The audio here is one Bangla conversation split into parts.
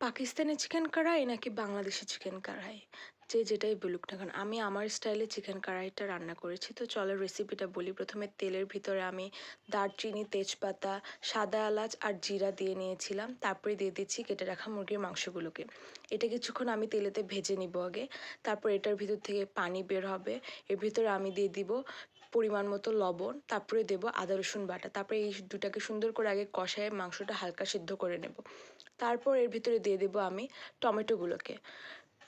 পাকিস্তানি চিকেন কড়াই নাকি বাংলাদেশি চিকেন কড়াই, যে যেটাই বলুক না কেন আমি আমার স্টাইলে চিকেন কড়াইটা রান্না করেছি। তো চলো রেসিপিটা বলি। প্রথমে তেলের ভিতরে আমি দারচিনি, তেজপাতা, সাদা এলাচ আর জিরা দিয়ে নিয়েছিলাম। তারপরে দিয়ে দিচ্ছি কেটে রাখা মুরগির মাংসগুলোকে। এটা কিছুক্ষণ আমি তেলেতে ভেজে নিব আগে। তারপর এটার ভিতর থেকে পানি বের হবে। এর ভিতরে আমি দিয়ে দিব পরিমাণ মতো লবণ, তারপরে দেবো আদা রসুন বাটা। তারপরে এই দুটাকে সুন্দর করে আগে কষায় মাংসটা হালকা সিদ্ধ করে নেব। তারপর এর ভিতরে দিয়ে দেবো আমি টমেটোগুলোকে,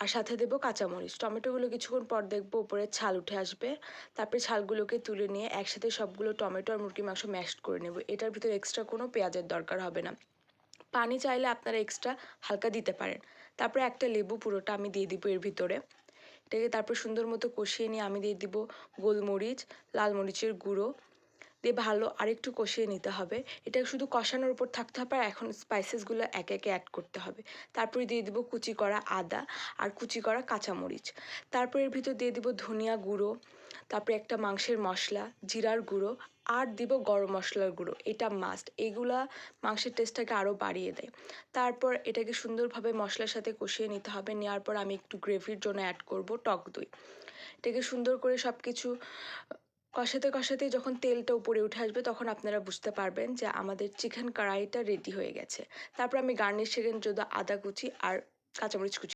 আর সাথে দেবো কাঁচামরিচ। টমেটোগুলো কিছুক্ষণ পর দেখবো উপরে ছাল উঠে আসবে। তারপরে ছালগুলোকে তুলে নিয়ে একসাথে সবগুলো টমেটো আর মুরগির মাংস ম্যাশড করে নেব। এটার ভিতরে এক্সট্রা কোনো পেঁয়াজের দরকার হবে না। পানি চাইলে আপনারা এক্সট্রা হালকা দিতে পারেন। তারপরে একটা লেবু পুরোটা আমি দিয়ে দিব এর ভিতরে। এটাকে তারপর সুন্দর মতো কষিয়ে নিয়ে আমি দিয়ে দিব গোলমরিচ, লাল মরিচের গুঁড়ো দিয়ে ভালো আরেকটু কষিয়ে নিতে হবে। এটা শুধু কষানোর উপর থাকতে হবে, আর এখন স্পাইসেসগুলো একে একে অ্যাড করতে হবে। তারপরে দিয়ে দিব কুচি করা আদা আর কুচি করা কাঁচামরিচ। তারপর এর ভিতর দিয়ে দিব ধনিয়া গুঁড়ো, তারপরে একটা মাংসের মশলা, জিরার গুঁড়ো, আর দিব গরম মশলার গুঁড়ো। এটা মাস্ট, এগুলা মাংসের টেস্টটাকে আরও বাড়িয়ে দেয়। তারপর এটাকে সুন্দরভাবে মশলার সাথে কষিয়ে নিতে হবে। নেওয়ার পর আমি একটু গ্রেভির জন্য অ্যাড করব টক দই। এটাকে সুন্দর করে সব কিছু কষাতে কষাতে যখন তেলটা উপরে উঠে আসবে তখন আপনারা বুঝতে পারবেন যে আমাদের চিকেন কড়াইটা রেডি হয়ে গেছে। তারপর আমি গার্নিশের জন্য আদা কুচি আর কাঁচামরিচ কুচি